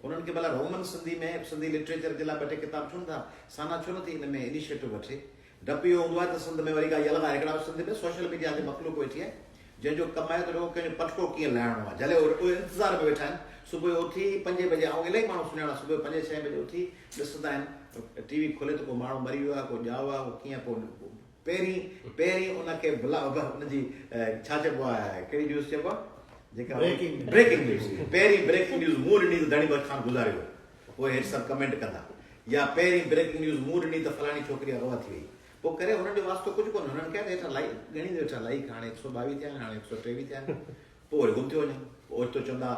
उन्हनि खे भला रोमन सिंधी में सिंधी लिटरेचर जे लाइ 2 टे किताब छो नथा साना छो नथी हिन में इनिशिएटिव वठे डपु इहो हूंदो आहे त सिंध में वरी का यलगा हिकिड़ा सिंध में सोशल मीडिया ते मखलूक वेठी आहे जंहिंजो कमु आहे त रुगो कंहिंजो पटको कीअं लाहिणो आहे जले उहे इंतज़ार में वेठा आहिनि सुबुह जो उथी 5 बजे ऐं इलाही माण्हू सुञाणा सुबुह 5-6 बजे उथी ॾिसंदा आहिनि टीवी खोले त को माण्हू मरी वियो आहे को ॼाओ आहे को कीअं पोइ पहिरीं उनखे उनजी छा चइबो आहे कहिड़ी न्यूज़ चइबो आहे जेका ब्रेकिंग न्यूज़ पहिरीं ब्रेकिंग न्यूज़ मूं ॾिनी त धणी बख़ ख़ान गुज़ारियो उहे हेठि सभु कमेंट कंदा या पहिरीं ब्रेकिंग न्यूज़ मूं ॾिनी त फलाणी छोकिरी अगवा थी वई पोइ करे हुननि जो वास्तो कुझु कोन्हे हुननि खे हेठां लाइक ॻणी वेठा लाइक हाणे 122 थिया आहिनि हाणे 123 थिया आहिनि पोइ वरी गुम थी वञनि पोइ ओचितो चवंदा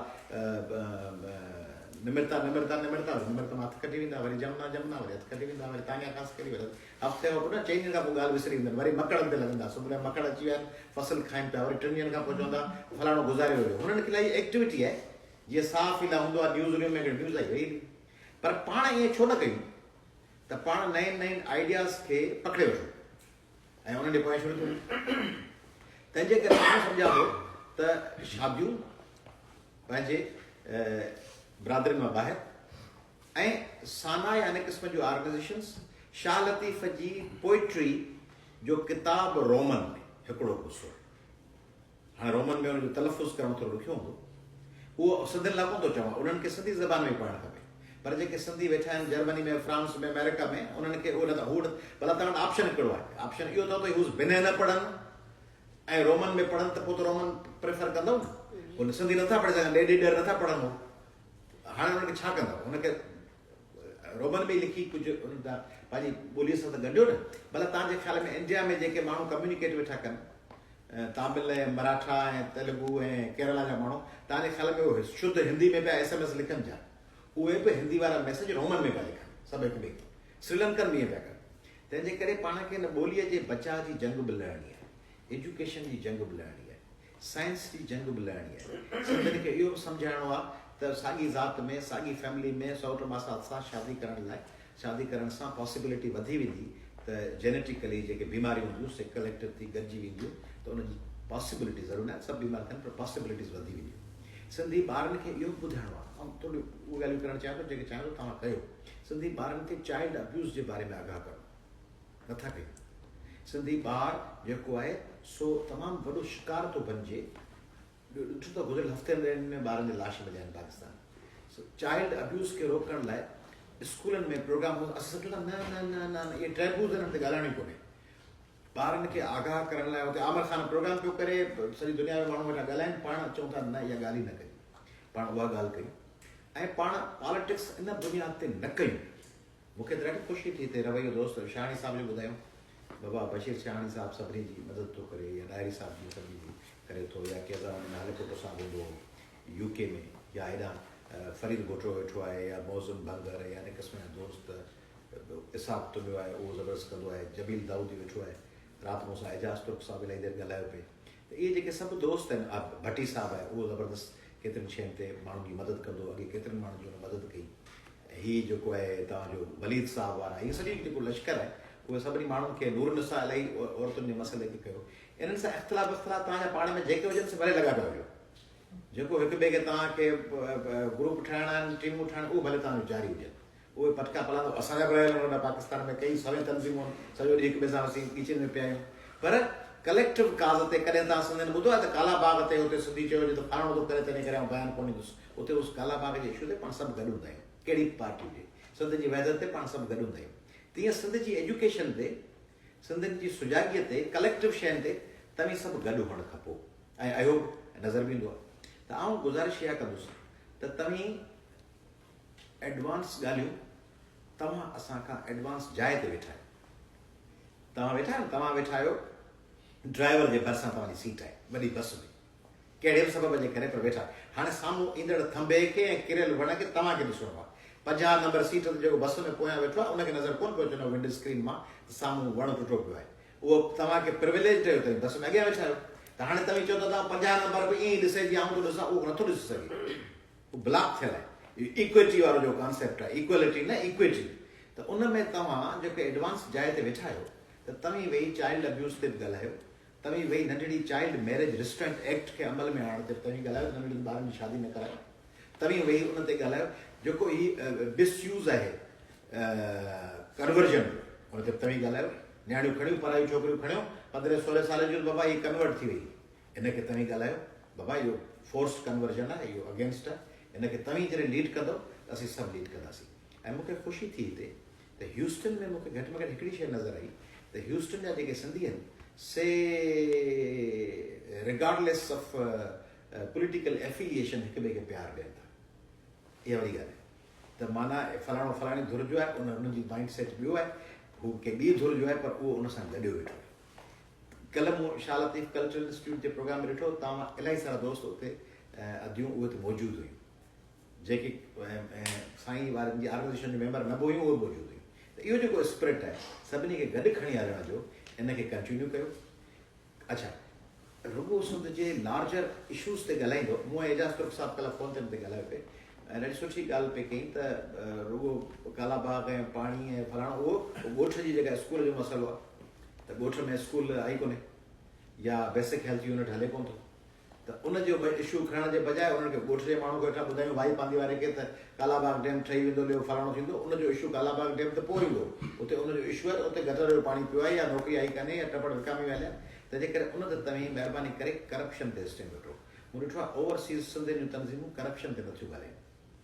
निमिरता मां हथु कढी वेंदा वरी जमुना वरी हथु कढी वेंदा वरी तांया खास करी वरी हफ़्ते खां पोइ न 4 ॾींहंनि खां पोइ ॻाल्हि विसरी वेंदा वरी मकड़नि ते लॻंदा सुबुह मकड़ अची विया आहिनि फसल खाइनि पिया वरी 3 ॾींहंनि खां पोइ चवंदा फलाणो गुज़ारियो हुयो हुननि खे इलाही एक्टिविटी आहे जीअं साफ़ ई न हूंदो आहे न्यूज़ में न्यूज़ आई वई पर पाण ईअं छो न कयूं त पाण नएं नएं आइडियाज़ खे पकिड़े वठूं ऐं उन्हनि खे पोइ शुरू कयूं तंहिंजे करे मां सम्झां थो त शादियूं पंहिंजे बिरादरियुनि मां ॿाहिरि ऐं साना या अनेक क़िस्म जूं ऑर्गनाइज़ेशन्स शाह लतीफ़ जी पोइट्री जो किताब रोमन में हिकिड़ो कुसो हाणे रोमन में हुनजो तलफ़ुज़ करणु थोरो ॾुखियो हूंदो उहो सिंधियुनि लाइ कोन थो चवां उन्हनि खे सिंधी ज़बान में पढ़णु खपे पर जेके सिंधी वेठा आहिनि जर्मनी में फ्रांस में अमेरिका में उन्हनि खे उहो नथा हू भला तव्हां वटि ऑप्शन हिकिड़ो आहे ऑप्शन इहो अथव त हू बिना न पढ़नि ऐं रोमन में पढ़नि त पोइ त रोमन प्रेफर कंदव न उन सिंधी नथा पढ़ी सघनि ॾेढ ॾेढ नथा पढ़नि हाणे हुनखे छा कंदव हुनखे रोमन में लिखी कुझु उन्हनि सां पंहिंजी ॿोलीअ सां त गॾियो न भला तव्हांजे ख़्याल में इंडिया में जेके माण्हू कम्युनिकेट वेठा कनि तामिल ऐं मराठा ऐं तेलुगु ऐं केरला जा माण्हू तव्हांजे ख़्याल में उहे शुद्ध हिंदी में पिया SMS लिखनि था उहे बि हिंदी वारा मैसेज रोमन में पिया लिखनि सभु हिकु ॿिए खे श्रीलंकन बि ईअं पिया कनि तंहिंजे करे पाण खे हिन ॿोलीअ जे बचाव जी जंग बि लड़णी आहे एजुकेशन जी जंग बि लड़णी आहे साइंस जी जंग बि लड़णी आहे सभिनी खे इहो बि सम्झाइणो आहे त साॻी ज़ात में साॻी फैमिली में सौट मासात सां शादी करण लाइ शादी करण सां पॉसिबिलिटी वधी वेंदी त जेनेटिकली जेके बीमारियूं हूंदियूं से कलेक्टिव थी गॾिजी वेंदियूं त उनजी पॉसिबिलिटी ज़रूरु न सभु बीमार थियनि पर पॉसिबिलिटीज़ वधी वेंदियूं सिंधी ॿारनि खे इहो बि ॿुधाइणो आहे ऐं थोरी उहे ॻाल्हियूं करणु चाहियां थो जेके चाहियां थो तव्हां कयो सिंधी ॿारनि खे चाइल्ड अब्यूज़ जे बारे में आगाह करो नथा कयूं सिंधी ॿार जेको आहे सो तमामु वॾो शिकार थो बणिजे ॾिठो त गुज़िरियल हफ़्ते में ॿारनि जे लाश मिलिया आहिनि पाकिस्तान चाइल्ड अब्यूज़ खे रोकण लाइ स्कूलनि में प्रोग्राम असां सोचियो न न न न इहे टैबूज़ हिननि ते ॻाल्हाइणो ई कोन्हे ॿारनि खे आगाह करण लाइ हुते आमिर ख़ान प्रोग्राम पियो करे सॼी दुनिया में माण्हू वेठा ॻाल्हाइनि पाण चऊं था न इहा ॻाल्हि ई न कयूं पाण उहा ॻाल्हि कयूं ऐं पाण पॉलिटिक्स इन बुनियाद ते न कयूं मूंखे त ॾाढी ख़ुशी थी हिते रवैयो दोस्त शहाणी साहिब जो ॿुधायूं बाबा बशीर शहाणी साहिबु सभिनी जी मदद थो करे या डायरी साहिब जी सभिनी जी करे थो या केज़ा हुन नालेपुट सां हूंदो UK में या हेॾां फरीद गोटो वेठो आहे या मौज़ुम भंगर या अनेक क़िस्म जा दोस्त इसाब तुलियो आहे उहो ज़बरदस्त कंदो आहे जमील दाऊदी वेठो आहे राति मूंसां एजाज़ तुर्क साहिबु इलाही देरि ॻाल्हायो पिए त इहे जेके सभु दोस्त आहिनि भट्टी साहिबु आहे उहो ज़बरदस्त केतिरनि शयुनि ते माण्हुनि जी मदद कंदो अॻे केतिरनि माण्हुनि जी हुन मदद कई हीअ जेको आहे तव्हांजो वलीद साहिबु वारा इहे सॼी जेको लश्कर आहे उहे सभिनी माण्हुनि खे नूर निसा इलाही औरतुनि जे मसइले खे कयो इन्हनि सां इख़्तिलाफ़ तव्हांजा पाण में जेके हुजनि से भले लॻा पिया हुजो जेको हिक ॿिए खे तव्हांखे ग्रुप ठाहिणा आहिनि टीमूं ठाहिण उहे भले तव्हांजो जारी हुजनि उहे पटका पलांदो असांजा बि रहियल हुन पाकिस्तान में कई सवे तंज़ीमूं आहिनि सॼो ॾींहुं हिक ॿिए सां असीं किचन में पिया आहियूं पर कलेक्टिव काज़ ते कॾहिं तव्हां सिंधियुनि ॿुधो आहे त काला बाग ते हुते सिंधी चयो त फाणो थो करे तंहिं करे आउं बयानु कोन ईंदुसि उते उस काला बाग जे इशू ते पाण सभु गॾु हूंदा आहियूं कहिड़ी बि पार्टी हुजे सिंध जी वहदत ते पाण सभु गॾु हूंदा आहियूं तीअं सिंध जी एजुकेशन ते सिंधियुनि जी सुजाॻीअ ते कलेक्टिव शयुनि ते तव्हीं सभु गॾु हुअणु खपो ऐं अयो नज़र बि ईंदो आहे त आउं गुज़ारिश इहा कंदुसि त तव्हीं एडवांस ॻाल्हियूं तव्हां असां खां एडवांस जाइ ते वेठा आहियो तव्हां वेठा आहियो ड्राइवर जे भरिसां तव्हांजी सीट आहे वॾी बस में कहिड़े बि सबब जे करे पर वेठा हाणे साम्हूं ईंदड़ थंबे खे ऐं किरियल वण खे तव्हांखे ॾिसणो आहे 50 नंबर सीट ते जेको बस में पोयां वेठो आहे उनखे नज़र कोन पियो अचे विंडो स्क्रीन मां साम्हूं वण टुटो पियो आहे उहो तव्हांखे प्रिविलेज ॾियो अथई बस में अॻियां वेठा आहियो त हाणे तव्हीं चओ त तव्हां 50 नंबर बि ईअं ई ॾिसे जीअं आउं थो ॾिसां उहो नथो ॾिसी सघे उहो ब्लॉक थियल आहे इक्विटी वारो जो कॉन्सेप्ट आहे इक्वलिटी न इक्विटी त उन में तव्हां जेके एडवांस जाइ ते वेठा आहियो त तव्हीं वेही चाइल्ड अब्यूज़ ते बि ॻाल्हायो तव्हीं वेही नंढड़ी चाइल्ड मैरिज रिस्ट्रेंट एक्ट खे अमल में आणण ते तव्हीं ॻाल्हायो नंढड़नि ॿारनि जी शादी न करायो तव्हीं वेही उन ते ॻाल्हायो जेको हीउ मिसयूज़ आहे कन्वर्जन उन ते तव्हीं ॻाल्हायो न्याणियूं खणियूं परायूं छोकिरियूं खणियूं 15-16 साल जूं बाबा हीअ कन्वर्ट थी वई इनखे तव्हीं ॻाल्हायो बाबा इहो फोर्स्ड कन्वर्जन आहे इहो अगेंस्ट आहे इनखे तव्हीं जॾहिं लीड कंदो त असीं सभु लीड कंदासीं ऐं मूंखे ख़ुशी थी हिते त ह्यूस्टन में मूंखे घटि में घटि हिकिड़ी शइ नज़र आई त ह्यूस्टन जा जेके सिंधी आहिनि से रिगार्डलेस ऑफ पॉलिटिकल एफिलिएशन हिक ॿिए खे प्यारु ॾियनि था इहा वॾी ॻाल्हि आहे त माना फलाणो फलाणी धुर जो आहे उनजी माइंड सेट ॿियो आहे हू कंहिं ॿी धुर जो आहे पर उहो उन सां गॾियो वेठो आहे कल्ह मूं शाह लतीफ़ कल्चरल इंस्टीट्यूट जे प्रोग्राम में ॾिठो तव्हां इलाही सारा दोस्त उते अदियूं उहे त मौजूदु हुयूं जेके साईं वारनि जी ऑर्गनाइज़ेशन जो मेंबर न बि हुयूं उहे मौजूदु हुयूं त इहो जेको स्पिरिट आहे सभिनी खे गॾु खणी हलण जो इनखे कंटिन्यू कयो अच्छा रुगो सिंध जे लार्जर इशूज़ ते ॻाल्हाईंदो मूं एजाज़ तुर्क साहिबु कल्ह फ़ोन ते ॻाल्हायो पिए ऐं ॾाढी सुठी ॻाल्हि पई कई त रुगो कालाबाग ऐं पाणी ऐं फलाणो उहो ॻोठ जी जॻह स्कूल जो मसइलो आहे त ॻोठ में स्कूल आई कोन्हे या बेसिक हेल्थ यूनिट हले कोन थो त उनजो इशू खणण जे बजाए उन्हनि खे ॻोठ जे माण्हू खे वेठा ॿुधायूं भाई पांदी वारे खे त कालाबाग डैम ठही वेंदो लियो फलाणो थींदो उनजो इशू कालाबाग डैम त पोइ ईंदो उते उनजो इशू आहे त उते गटर जो पाणी पियो आहे या नौकिरी आई कान्हे या टपड़ विकामी विया तंहिंजे करे उन ते तव्हीं महिरबानी करे करप्शन ते स्टेम वठो मूं ॾिठो आहे ओवरसीज़ सिंधियुनि जूं तनज़ीमूं करप्शन ते नथियूं ॻाल्हाइनि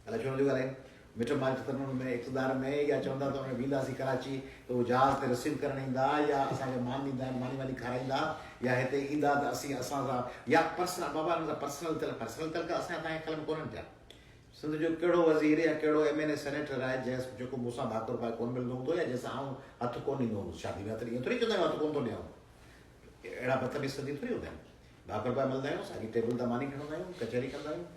अलाए छो नथियूं ॻाल्हाइनि मिट माइट तनुनि में इक़्तदार में या चवंदा त उन वेंदासीं कराची त उहो जहाज़ ते रसीद करणु ईंदा या असांखे मान ॾींदा आहिनि मानी वानी खाराईंदा या हिते ईंदा त असां सां या पर्सनल बाबा हुन सां पर्सनल तलक असांजा तव्हांजे ख़्याल में कोन्हनि पिया सिंध जो कहिड़ो वज़ीर या कहिड़ो MNA सेनेटर आहे जंहिं जेको मूंसां भाकुर पाए कोन मिलंदो हूंदो या जंहिंसां आउं हथु कोन ॾींदो हूंदुसि शादी में ईअं थोरी चवंदा आहियूं हथु कोन थो ॾियां अहिड़ा बदतमीज़ सिंधी थोरी हूंदा आहिनि भाकुर पाए मिलंदा आहियूं साॻी टेबल तां मानी खणंदा आहियूं कचहरी कंदा आहियूं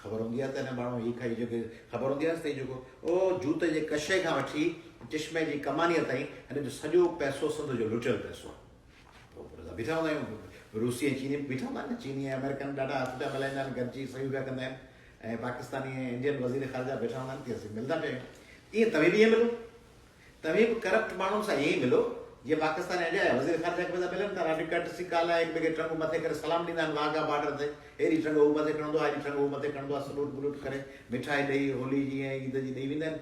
ख़बर हूंदी आहे त हिन माण्हू हीअ खाई जेके ख़बर हूंदी आहे त जेको ओ जूते जे कशे खां वठी चश्मे जी कमानीअ ताईं हिन जो सॼो पैसो सिंध जो लुटियल पैसो आहे बीठा हूंदा आहियूं रूसी ऐं चीनी बीठा हूंदा आहिनि चीनी ऐं अमेरिकन ॾाढा हथ पिया मिलाईंदा आहिनि गॾिजी सही पिया कंदा आहिनि ऐं पाकिस्तानी ऐं इंडियन वज़ीर ख़ारजा वेठा हूंदा आहिनि की असीं मिलंदा पिया आहियूं ईअं तव्हीं बि ईअं मिलो तव्हीं बि करप्ट माण्हुनि सां ईअं ई मिलो जीअं पाकिस्तान ऐं इंडिया वज़ीर ख़ारजा खे मिलनि था ॾाढी कटसी काल आहे हिक ॿिए खे टंगू मथे करे सलाम ॾींदा आहिनि वाघा बॉर्डर ते अहिड़ी टंग हू मथे खणंदो आहे अहिड़ी टंग हू मथे खणंदो आहे सलूट वलूट करे मिठाई ॾेई होली जी ऐं ईद जी ॾेई वेंदा आहिनि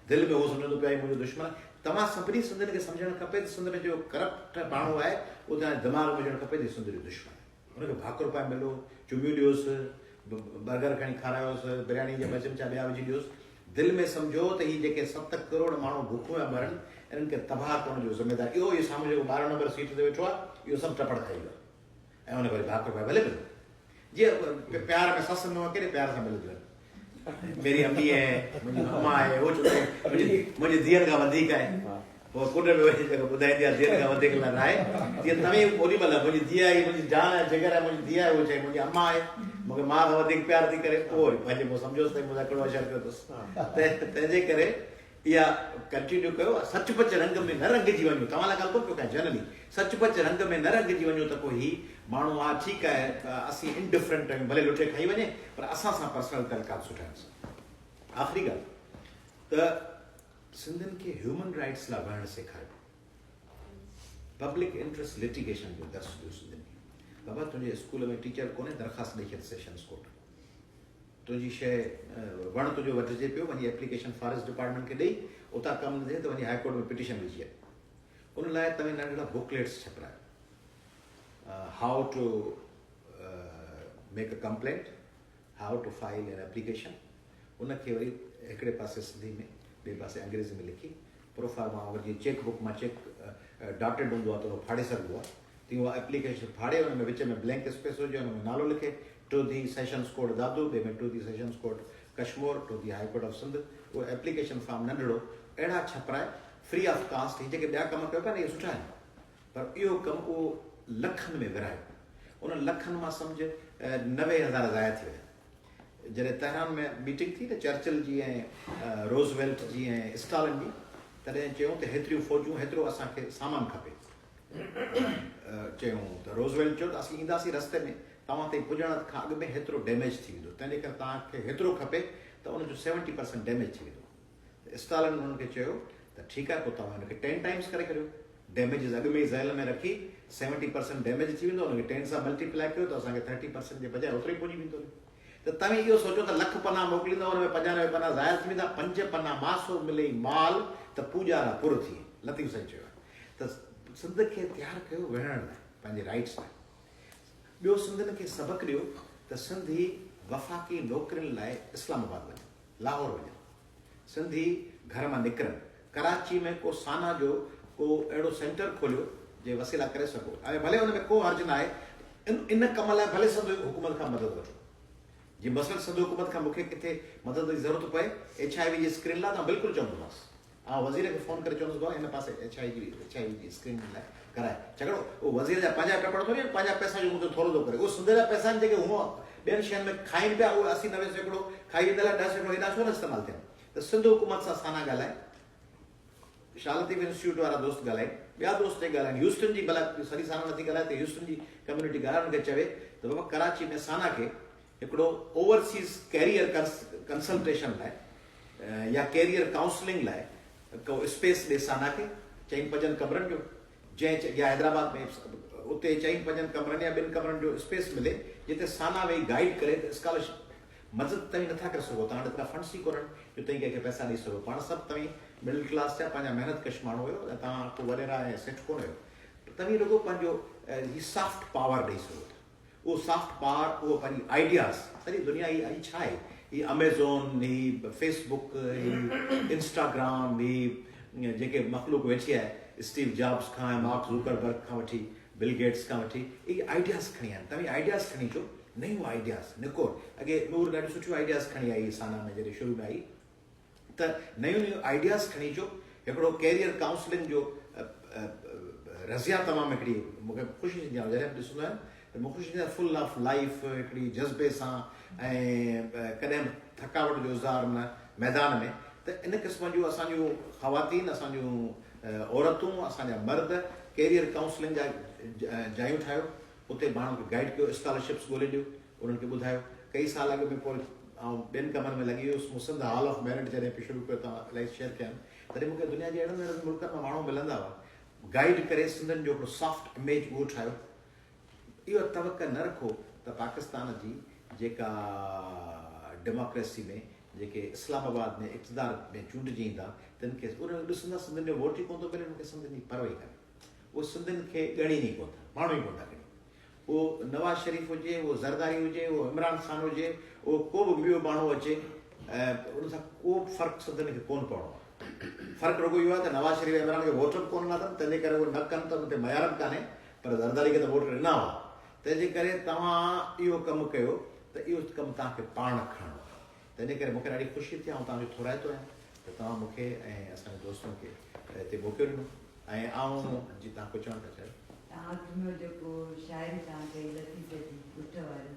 दिलि में उहो सम्झंदो पियो आहे मुंहिंजो दुश्मन तव्हां सभिनी सिंधियुनि खे सम्झणु खपे त सिंध में जो करप्ट माण्हू आहे उहो तव्हांजे दिमाग़ में हुजणु खपे त सिंध जो दुश्मन आहे हुनखे भाकुर पाए मिलो चुमियूं ॾियोसि बर्गर खणी खारायोसि बिरयानी जा ॿ चमचा ॿिया विझी ॾियोसि दिलि में सम्झो त हीअ जेके 7 करोड़ माण्हू बुखूं पिया मरनि इन्हनि खे तबाह करण जो ज़िमेदार इहो ई साम्हूं जेको 12 नंबर सीट ते वेठो आहे इहो सभु टपड़ खाई वियो ऐं हुन वरी भाकुर पाए भले मिलो जीअं प्यार में ससु न केॾे प्यार सां मिलंदियूं आहिनि मेरी अम्मी आहे मुंहिंजी अम्मा आहे उहो चवंदो मुंहिंजी धीअनि खां वधीक आहे पोइ कुंड में वञी जेको ॿुधाईंदी आहे धीअनि खां वधीक न आहे जीअं तव्हीं ओॾी महिल मुंहिंजी धीअ आहे मुंहिंजी जान आहे जिगर आहे मुंहिंजी धीअ आहे उहो चए मुंहिंजी अम्मा आहे मूंखे माउ खां वधीक प्यार थी करे पोइ वरी पंहिंजे पोइ सम्झोसि त मुंहिंजा कहिड़ो अशर कयो अथसि तंहिंजे करे इहा कंटिन्यू कयो सचपच रंग में न रंगिजी वञो तव्हां लाइ ॻाल्हि कोन पियो कयां जनरली सचपच रंग में न रंगिजी वञो त पोइ हीउ माण्हू आहे ठीकु आहे असीं इनडिफरेंट आहियूं भले लुटे खाई वञे पर असां सां पर्सनल तलकात सुठा आहिनि आख़िरी ॻाल्हि त सिंधियुनि खे ह्यूमन राइट्स लाइ वहणु सेखारियो पब्लिक इंट्रस्ट लिटिगेशन जो दर्स ॾियो सिंधियुनि खे बाबा तुंहिंजे स्कूल में टीचर कोन्हे दरख़्वास्त ॾेई छॾ सेशंस कोर्ट तुंहिंजी शइ वण तुंहिंजो वठिजे पियो वञी एप्लीकेशन फॉरेस्ट डिपार्टमेंट खे ॾेई उतां कमु न थिए त वञी हाईकोर्ट में पिटीशन विझी आहे उन लाइ तव्हां नंढड़ा बुकलेट्स छपरायो how to make a complaint how to file an application उनखे वरी हिकिड़े पासे सिंधी में ॿिए पासे अंग्रेज़ी में लिखी प्रोफार्मा अगरि जीअं चेक बुक मां चेक डॉटेड हूंदो आहे त उहो फाड़े सघिबो आहे तीअं उहा एप्लीकेशन फाड़े हुन में विच में ब्लैंक स्पेस हुजे हुन में नालो लिखे to the sessions court Dadu ॿिए में to the sessions court Kashmir to the high court of Sindh उहो एप्लीकेशन फॉर्म नंढड़ो अहिड़ा छपराए फ्री ऑफ कास्ट हीअ जेके ॿिया कम कयो पिया न इहे सुठा आहिनि पर इहो कमु उहो लखनि में विरायो उन लखनि मां सम्झ 90,000 ज़ाया थी विया जॾहिं तेहरान में मीटिंग थी न चर्चिल जी ऐं रोज़वेल्ट जी ऐं स्टालिन जी तॾहिं चयूं त हेतिरियूं फ़ौजूं हेतिरो असांखे सामान खपे चयूं त रोज़वेल्ट चयो त असीं ईंदासीं रस्ते में तव्हां ताईं पुॼण खां अॻु में हेतिरो डैमेज थी वेंदो तंहिंजे करे तव्हांखे हेतिरो खपे त उनजो 70% डैमेज थी वेंदो स्टालिन हुननि खे चयो त ठीकु आहे पोइ तव्हां हिनखे 10 टाइम्स करे करियो डैमेजिस अॻु में ई ज़ैल में रखी 70% डैमेज थी वेंदो हुनखे 10 सां मल्टीप्लाई कयो त असांखे 30% जे बजाए ओतिरो ई पुॼी वेंदो त तव्हां इहो सोचो त लख पना मोकिलींदो हुन में 95 पना ज़ाया थी वेंदा 5 पना मासो मिले माल त पूॼारा पुर थी लतीफ़ साईं चयो आहे त सिंध खे तयारु कयो विढ़ण लाइ पंहिंजे राइट्स लाइ ॿियो सिंधियुनि खे सबक़ु ॾियो त सिंधी वफ़ाक़ी नौकिरियुनि लाइ इस्लामाबाद वञनि लाहौर वञनि सिंधी घर मां निकिरनि कराची में को साना जो को अहिड़ो सेंटर खोलियो जे वसीला करे सघो ऐं भले हुन में को हर्ज न आहे इन कम लाइ भले सिंध हुकूमत खां मदद वठो जीअं मसलन सिंध हुकूमत खां मूंखे किथे मदद जी ज़रूरत पए HIV जी स्क्रीन लाइ त बिल्कुलु चवंदोमांसि वज़ीर खे फ़ोन करे चवंदुसि भाउ हिन पासे HIV जी स्क्रीन लाइ कराए झगड़ो उहो वज़ीर जा पंहिंजा टपड़ थोरी पंहिंजा पैसा जो मूंखे थोरो थो करे उहो सिंध जा पैसा आहिनि जेके हूअं ॿियनि शयुनि में खाइनि पिया उहे 80-90% खाई वेंदा 10% हेॾा छो न इस्तेमालु थियनि त सिंध हुकूमत सां साना ॻाल्हाए शालतीफ इंस्टीट्यूट वारा दोस्त ॻाल्हाइनि, ॿिया दोस्त ॻाल्हाइनि, ह्यूस्टन जी भला सॼी साना नथी ॻाल्हाए त ह्यूस्टन जी कम्युनिटी ॻाल्हाए हुनखे चवे त बाबा कराची में साना खे हिकिड़ो ओवरसीज़ कैरियर कंसल्टेशन लाइ या कैरियर काउंसलिंग लाइ को स्पेस ॾे साना खे 4-5 कमरनि जो, जंहिं या हैदराबाद में उते 4-5 कमरनि या 2 कमरनि जो स्पेस मिले जिते साना वेही गाइड करे त स्कॉलरशिप मदद तव्हीं नथा करे सघो, तव्हां वटि फंड्स ई कोन्हनि जो तव्हीं कंहिंखे पैसा ॾेई सघो, पाण सभु तव्हीं मिडिल क्लास जा पंहिंजा महिनत कश माण्हू हुयो ऐं तव्हां को वॾेरा ऐं सेठ कोन हुयो, तव्हीं रुॻो पंहिंजो ही सॉफ्ट पावर ॾेई सघो था। उहो सॉफ्ट पावर, उहो पंहिंजी आइडियाज़, सॼी दुनिया ही छा आहे, ही अमेज़ॉन, ही फेसबुक, ही इंस्टाग्राम, ही जेके मखलूक वेठी आहे स्टीव जॉब्स खां मार्क ज़ुकरबर्ग खां वठी बिल गेट्स खां वठी, इहे आइडियाज़ खणी आहिनि, तव्हीं आइडियाज़ खणी अचो, नयूं आइडियाज़ निको। अॻे नूर ॾाढियूं सुठियूं आइडियाज़ खणी आई साना में जॾहिं शुरू में आई, त नयूं आइडियाज़ खणी अचो। हिकिड़ो कैरियर काउंसलिंग जो रज़िया तमामु हिकिड़ी मूंखे ख़ुशी थींदी आहे जॾहिं ॾिसंदो आहियां त मूंखे ख़ुशी थींदी आहे, फुल ऑफ लाइफ, हिकिड़ी जज़्बे सां ऐं कॾहिं थकावट जो इज़हार न मैदान में। त इन क़िस्म जूं असांजूं ख़वातीन, असांजूं औरतूं, असांजा मर्द कैरियर काउंसलिंग जा जायूं ठाहियो, उते माण्हुनि खे गाइड कयो, स्कॉलरशिप्स ॻोल्हे ॾियो, उन्हनि खे ॿुधायो। कई साल अॻु में पोइ ऐं 2 कमनि में लॻी वियुसि, मुसंद हॉल ऑफ मेरिट जॾहिं बि शुरू कयो, तव्हां इलाही शेयर कया आहिनि, तॾहिं मूंखे दुनिया जे अहिड़नि अहिड़नि मुल्कनि में माण्हू मिलंदा हुआ, गाइड करे सिंधियुनि जो हिकिड़ो सॉफ्ट इमेज उहो ठाहियो। इहो तवक न रखो त पाकिस्तान जी जेका डेमोक्रेसी में जेके इस्लामाबाद में इक़्तिदार में चूंडजी ईंदा, तिन खे उन ॾिसंदा सिंधियुनि जो वोट ई कोन थो मिले, मूंखे सिंधियुनि जी परवाह ई कान्हे, उहो सिंधियुनि खे ॻणीनि ई कोन था, माण्हू ई कोन था ॻणी। उहो नवाज़ शरीफ़ हुजे, उहो ज़रदारी हुजे, उहो इमरान ख़ान हुजे, उहो को बि ॿियो माण्हू अचे, उन सां को बि फ़र्क़ु सिंधियुनि खे कोन पवणो आहे। फ़र्क़ु रुॻो इहो आहे त नवाज़ शरीफ़ इमरान खे वोट बि कोन ॾिना अथनि, तंहिंजे करे उहे न कनि त हुते मयारत कान्हे, पर ज़रदारी खे त वोट ॾिना हुआ। तंहिंजे करे तव्हां इहो कमु कयो त इहो कमु तव्हांखे पाण खणणो आहे। तंहिंजे करे मूंखे ॾाढी ख़ुशी थी, ऐं तव्हांजो थोराइतो आहियां त तव्हां मूंखे ऐं असांजे दोस्तनि खे हिते मोकिलियो ॾिनो, ऐं आऊं जी तव्हां कुझु चवणु था चाहियो। तव्हां जेको शाइरी तव्हां कई लतीफ़े जी पुठ वारी,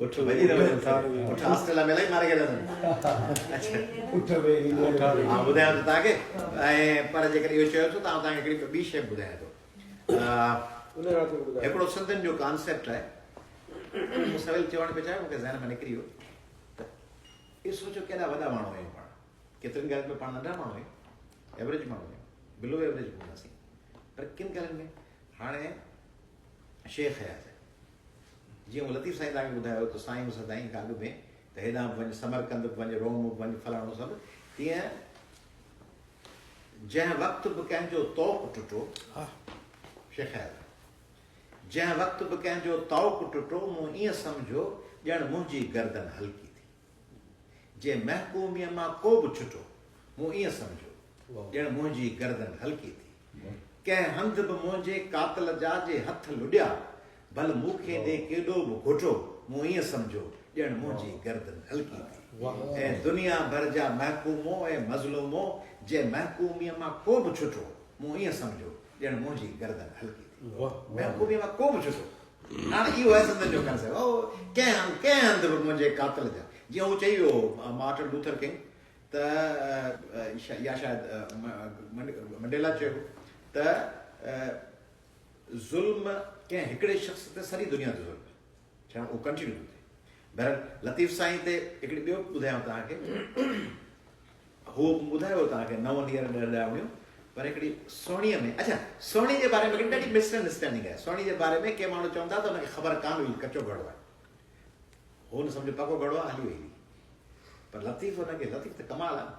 उठ वञी न वञो था, उठ ऑस्ट्रेलिया में इलाही मारे करे था। हा ॿुधायां थो तव्हांखे, ऐं पर जेकॾहिं इहो चयो थो त तव्हांखे हिकिड़ी ॿी शइ ॿुधायां थो। हिकिड़ो सिंधियुनि जो कॉन्सेप्ट आहे, मूं सवेल चवणु पियो चाहियां, मूंखे ज़हन में निकिरी वियो त इहो सोचो केॾा वॾा माण्हू आहियूं पाण, केतिरनि ॻाल्हियुनि में पाण नंढा माण्हू आहियूं, एवरेज माण्हू आहियूं, बिलो एवरेज हूंदासीं, पर किन ॻाल्हियुनि में हाणे शेख हयात जीअं लतीफ़ साईं तव्हांखे ॿुधायो त साईं सदाईं खां अॻु में त हेॾां बि वञु, समरकंद बि वञु, रोम बि वञु, फलाणो सभु, तीअं जंहिं वक़्तु बि कंहिंजो तौक़ टुटो, शेख हयात, जंहिं वक़्तु बि कंहिंजो तौक़ टुटो, मूं ईअं सम्झो ॼण मुंहिंजी गर्दन हल्की थी, जे महकूमीअ मां को बि छुटो, मूं ईअं सम्झो ॼण मुंहिंजी गर्दन हल्की थी, कंहिं हंधि बि मुंहिंजे कातल जा जे हथ लुॾिया, भल मूंखे ॾे केॾो बि घुटो, मूं ईअं सम्झो ॼण मुंहिंजी गर्दन हल्की थी, ऐं दुनिया भर जा महकूमो ऐं मज़लूमो, जे महकूमीअ मां को बि छुटो, मूं ईअं सम्झो ॼण मुंहिंजी गर्दन हल्की थी, महकूमीअ मां को बि छुटो। हाणे इहो आहे सिंधियुनि जो कंसेप्ट, कंहिं हंधि बि मुंहिंजे कातल जा, जीअं हू चई वियो मार्टिन लूथर किंग त या शायदि मंडेला चयो त ज़ुल्म कंहिं हिकिड़े शख़्स ते सॼी दुनिया ते ज़ुल्म, छा उहो कंटिन्यू थो थिए। बहरहाल लतीफ़ साईं ते हिकिड़ी ॿियो ॿुधायांव तव्हांखे, हू ॿुधायो तव्हांखे 9 ॾींहं 10 ॾावणियूं, पर हिकिड़ी सोणीअ में, अच्छा सोणी जे बारे में हिकिड़ी ॾाढी मिसअंडरस्टैंडिंग आहे। सोणी जे बारे में के माण्हू चवंदा त हुनखे ख़बर कान हुई कचो घड़ो आहे, हू न सम्झो पको घड़ो आहे, हली वई, पर लतीफ़ हुनखे, लतीफ़ त कमाल आहे,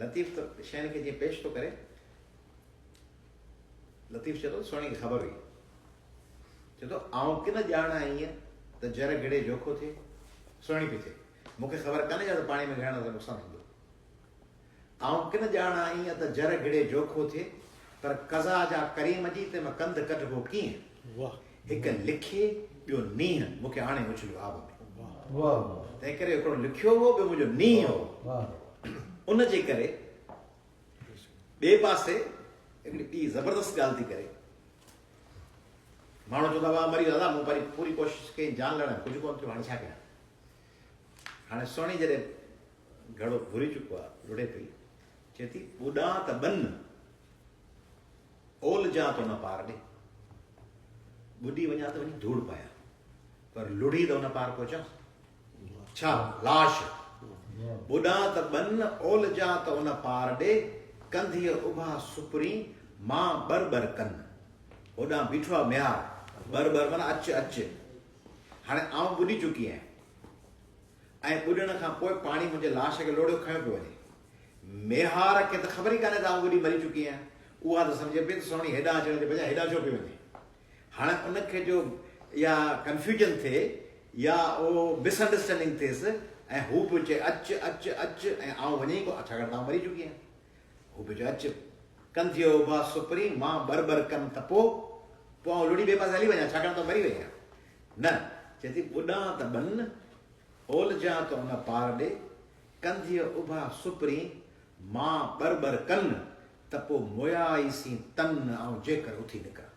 लतीफ़ त शयुनि खे जीअं पेश थो करे। लतीफ़ चए थो सोणी खे ख़बर हुई, चए थो आऊं किन ॼाणा ईअं त जर गिड़े जोखो थिए, सोणी पई थिए, मूंखे ख़बर कान्हे छा त पाणी में घणा नुक़सानु थींदो, आऊं किन ॼाणा ईअं त जर गिड़े जोखो थिए, पर कज़ा जा करीम जी ते मां कंध कढिबो कीअं, हिकु लिखे ॿियो नींहं मूंखे हाणे उछलियो आब में, तंहिं करे हिकिड़ो लिखियो हो, ॿियो मुंहिंजो नींहं हो, उन जे करे ॿिए पासे हिकिड़ी ॿी ज़बरदस्त ॻाल्हि थी करे, माण्हू चवंदा हुआ मरी दादा मूं वरी पूरी कोशिशि कई जान लड़ण, कुझु कोन थियो, हाणे छा कयां। हाणे सोणी जॾहिं घड़ो घुरी चुको आहे, रुड़े पई, चए थी ॿुॾां त ॿन ओल जा तो न पार ॾे ॿुॾी वञा त वञी धूड़ पायां पर लुड़ी त उन पार पहुचां छा लाश ॿुॾां त ॿन ओल जा त उन पार ॾे कंधीअ उभा सुपरी मां बर बर कन होॾां बीठो आहे म्यार बर बर माना अच अच हाणे आउं ॿुॾी चुकी आहियां ऐं ॿुॾण खां पोइ पाणी मुंहिंजे लाश खे लोड़ियो खयो पियो वञे मेहार खे त ख़बर ई कान्हे त आउं ॿुॾी मरी चुकी आहियां उहा त सम्झे पई त सोणी हेॾां अचण जे बजाए हेॾां छो पई वञे हाणे उनखे जो या कंफ्यूजन थिए या उहो मिसअंडरस्टैंडिंग थिएसि ऐं हू पियो चए अच अच अच ऐं आउं वञे ई कोन छाकाणि त आउं मरी चुकी आहियां हू पियो चए अच कंधियो उभा सुपरी मां बर बर कनि त पोइ आउं लुड़ी ॿिए पासे हली वञा छाकाणि त मरी वई आहियां न चए थी ॿुॾां त ॿन ओल जा त उन पार ॾे कंधियो उभा सुपरी मां बर बर कनि त पोइ मोयाईसीं तन ऐं जेकर उथी निकिरां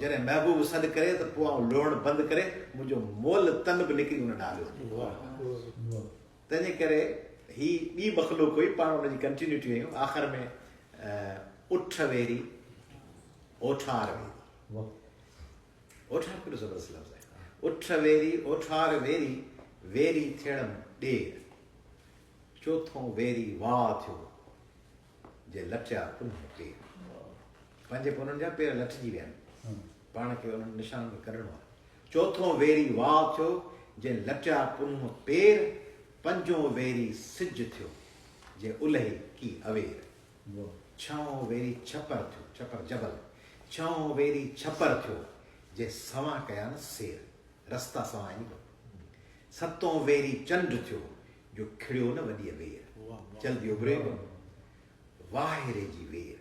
जॾहिं महबूब सॾु करे त पोइ आउं लोण बंदि करे मुंहिंजो मोल तन बि निकिरी उन ॾाढो तंहिंजे करे ही ॿी मखलूक हुई पाण हुनजी कंटिन्यूटी हुयूं आख़िर में उठ वेरी ओठार वेरी ओठार कहिड़ो ज़बरदस्त लफ़्ज़ आहे उठ वेरी ओठार वेरी वेरी थियण ॾेर चोथों वेरी वाह थियो जे लटिया पुनः टेर पंहिंजे पुननि जा पेर लटिजी विया आहिनि पाण खे उन्हनि निशान में कढणो आहे चोथों वेरी वाह थियो जे लटिया पुनः पेर पंजो वेरी सिज थियो जे उलही की अवेर छहों वेरी छपर थियो छपर जबल छहों वेरी छपर थियो जे सवा कया न सेर रस्ता सवा आहिनि सतों वेरी चंड थियो जो खिड़ियो न वॾीअ वेर जल्दी उभरे वाहिरे जी वेर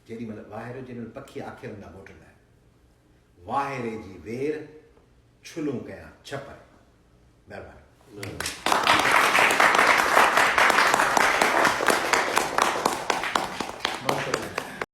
जेॾी महिल वाहिरो जेॾी महिल पखी आख़िर न मोटंदा आहिनि वाहिरे जी वेर छुलूं कया छपर महिरबानी